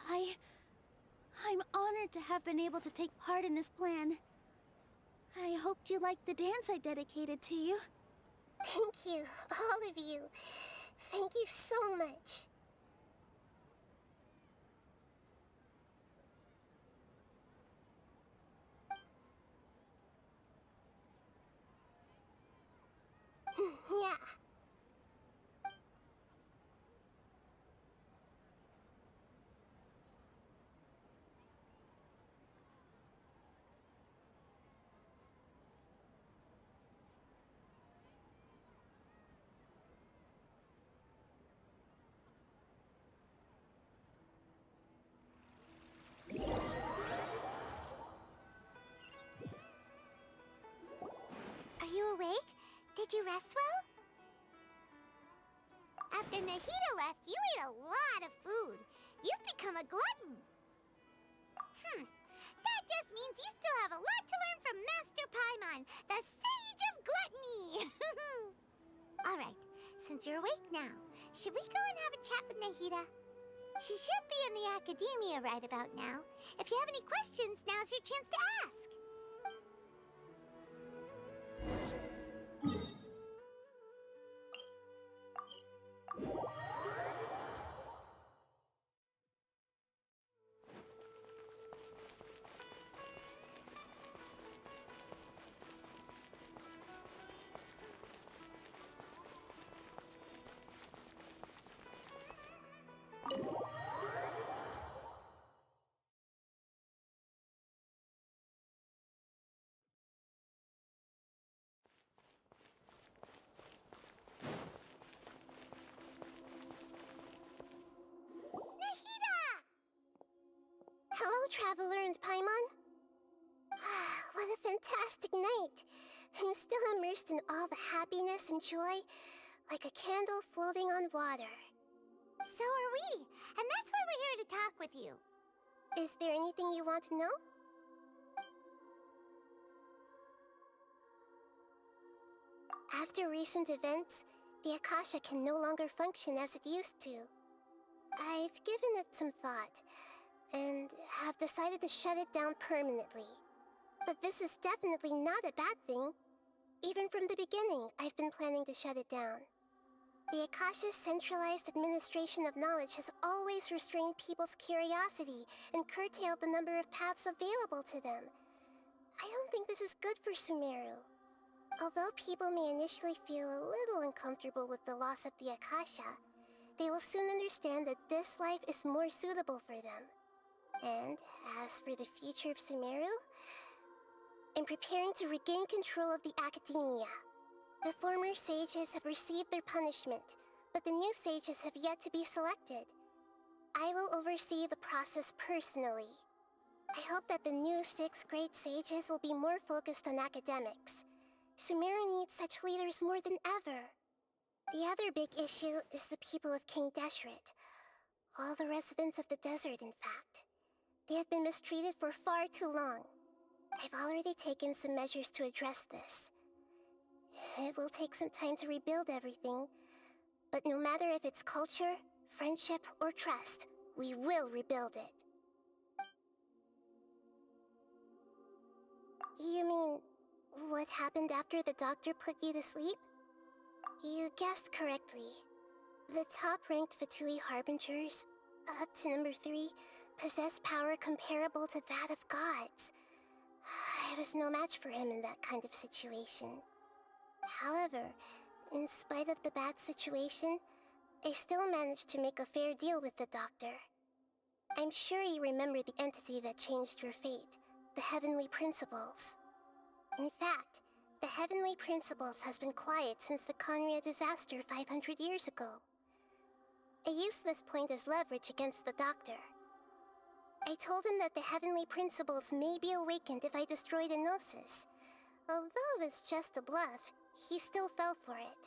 I'm honored to have been able to take part in this plan. I hoped you liked the dance I dedicated to you. Thank you, all of you. Thank you so much. Yeah. rest well? After Nahida left, you ate a lot of food. You've become a glutton. That just means you still have a lot to learn from Master Paimon, the Sage of Gluttony! Alright, since you're awake now, should we go and have a chat with Nahida? She should be in the academia right about now. If you have any questions, now's your chance to ask. Hello, Traveler and Paimon. What a fantastic night. I'm still immersed in all the happiness and joy, like a candle floating on water. So are we, and that's why we're here to talk with you. Is there anything you want to know? After recent events, the Akasha can no longer function as it used to. I've given it some thought, and have decided to shut it down permanently. But this is definitely not a bad thing. Even from the beginning, I've been planning to shut it down. The Akasha's centralized administration of knowledge has always restrained people's curiosity and curtailed the number of paths available to them. I don't think this is good for Sumeru. Although people may initially feel a little uncomfortable with the loss of the Akasha, they will soon understand that this life is more suitable for them. And as for the future of Sumeru, I'm preparing to regain control of the academia. The former sages have received their punishment, but the new sages have yet to be selected. I will oversee the process personally. I hope that the new 6th grade sages will be more focused on academics. Sumeru needs such leaders more than ever. The other big issue is the people of King Deshret. All the residents of the desert, in fact. They have been mistreated for far too long. I've already taken some measures to address this. It will take some time to rebuild everything, but no matter if it's culture, friendship, or trust, we will rebuild it. You mean, what happened after the doctor put you to sleep? You guessed correctly. The top-ranked Fatui Harbingers, up to number 3, possess power comparable to that of gods. I was no match for him in that kind of situation. However, in spite of the bad situation, I still managed to make a fair deal with the doctor. I'm sure you remember the entity that changed your fate, the Heavenly Principles. In fact, the Heavenly Principles has been quiet since the Conria disaster 500 years ago. I used this point as leverage against the doctor. I told him that the Heavenly Principles may be awakened if I destroy the Gnosis. Although it's just a bluff, he still fell for it.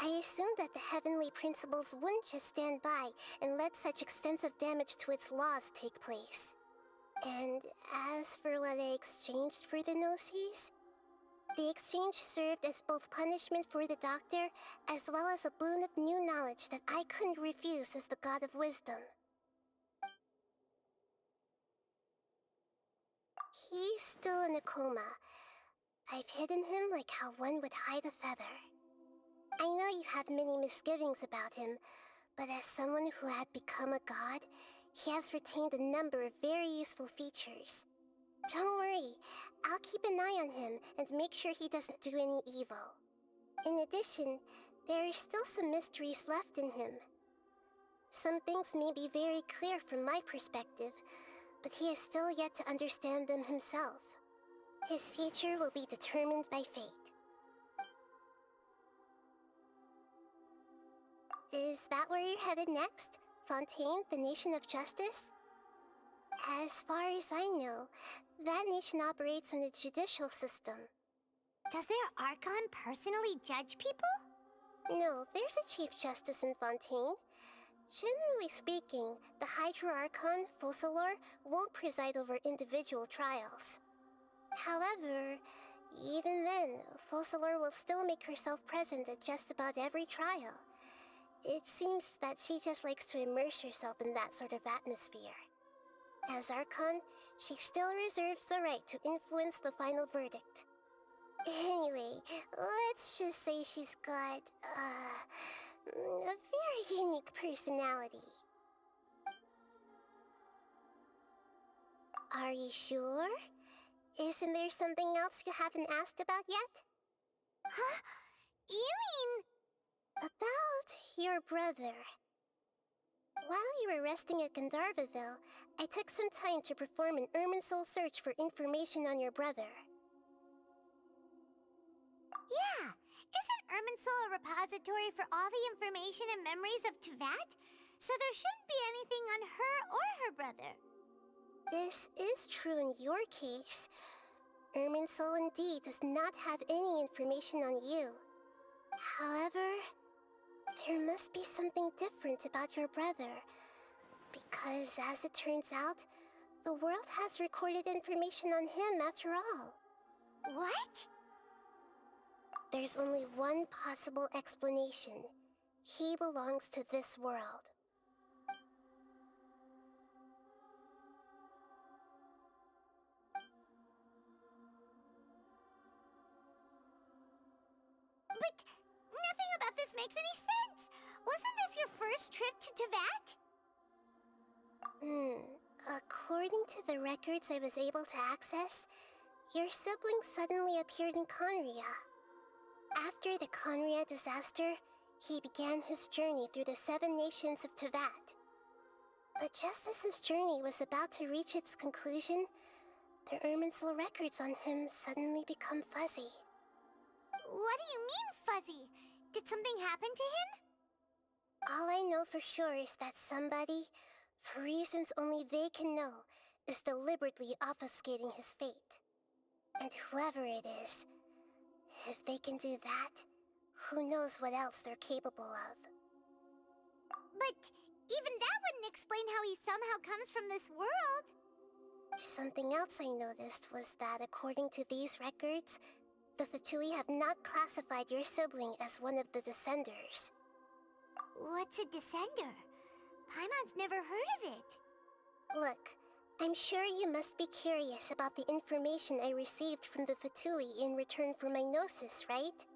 I assumed that the Heavenly Principles wouldn't just stand by and let such extensive damage to its laws take place. And as for what I exchanged for the Gnosis, the exchange served as both punishment for the doctor, as well as a boon of new knowledge that I couldn't refuse as the God of Wisdom. He's still in a coma. I've hidden him like how one would hide a feather. I know you have many misgivings about him, but as someone who had become a god, he has retained a number of very useful features. Don't worry, I'll keep an eye on him and make sure he doesn't do any evil. In addition, there are still some mysteries left in him. Some things may be very clear from my perspective, but he is still yet to understand them himself. His future will be determined by fate. Is that where you're headed next? Fontaine, the Nation of Justice? As far as I know, that nation operates in the judicial system. Does their Archon personally judge people? No, there's a Chief Justice in Fontaine. Generally speaking, the Hydra Archon, Focalor, won't preside over individual trials. However, even then, Focalor will still make herself present at just about every trial. It seems that she just likes to immerse herself in that sort of atmosphere. As Archon, she still reserves the right to influence the final verdict. Anyway, let's just say she's got, a very unique personality. Are you sure? Isn't there something else you haven't asked about yet? Huh? You mean... About your brother. While you were resting at Gandharvaville, I took some time to perform an Irminsul search for information on your brother. Yeah! Isn't Irminsul a repository for all the information and memories of Teyvat? So there shouldn't be anything on her or her brother. This is true in your case. Irminsul indeed does not have any information on you. However, there must be something different about your brother. Because, as it turns out, the world has recorded information on him after all. What? There's only one possible explanation. He belongs to this world. But nothing about this makes any sense! Wasn't this your first trip to Teyvat? According to the records I was able to access, your sibling suddenly appeared in Conria. After the Conria disaster, he began his journey through the 7 nations of Teyvat. But just as his journey was about to reach its conclusion, the Irminsul records on him suddenly become fuzzy. What do you mean, fuzzy? Did something happen to him? All I know for sure is that somebody, for reasons only they can know, is deliberately obfuscating his fate. And whoever it is, if they can do that, who knows what else they're capable of. But even that wouldn't explain how he somehow comes from this world. Something else I noticed was that according to these records, the Fatui have not classified your sibling as one of the Descenders. What's a Descender? Paimon's never heard of it. Look, I'm sure you must be curious about the information I received from the Fatui in return for my gnosis, right?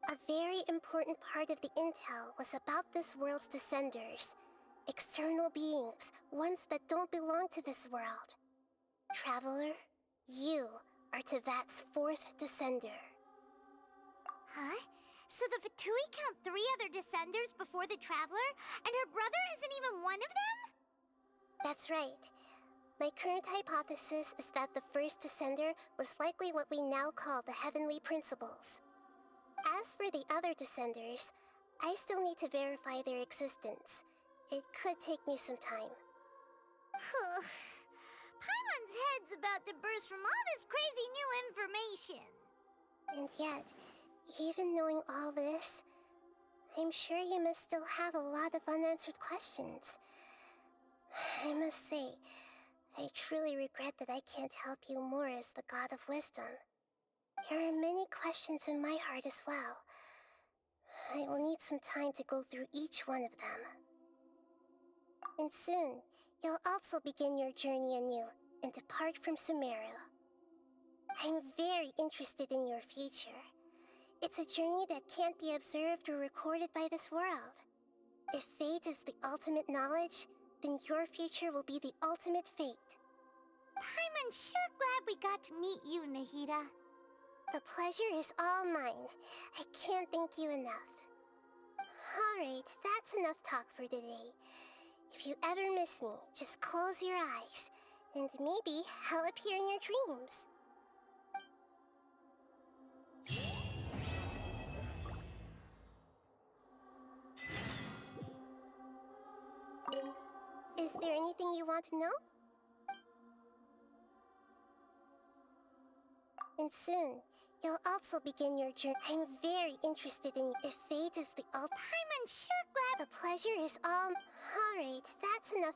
A very important part of the intel was about this world's Descenders. External beings, ones that don't belong to this world. Traveler, you are Teyvat's 4th Descender. Huh? So the Fatui count 3 other Descenders before the Traveler, and her brother isn't even one of them? That's right. My current hypothesis is that the first Descender was likely what we now call the Heavenly Principles. As for the other Descenders, I still need to verify their existence. It could take me some time. Paimon's head's about to burst from all this crazy new information. And yet, even knowing all this, I'm sure you must still have a lot of unanswered questions. I must say, I truly regret that I can't help you more as the God of Wisdom. There are many questions in my heart as well. I will need some time to go through each one of them. And soon, you'll also begin your journey anew and depart from Sumeru. I'm very interested in your future. It's a journey that can't be observed or recorded by this world. If fate is the ultimate knowledge, then your future will be the ultimate fate. Paimon's sure glad we got to meet you, Nahida. The pleasure is all mine. I can't thank you enough. Alright, that's enough talk for today. If you ever miss me, just close your eyes, and maybe I'll appear in your dreams. Is there anything you want to know? And soon, you'll also begin your journey. I'm very interested in you. If fate is the ultimate... I'm sure glad... The pleasure is all... Alright, that's enough.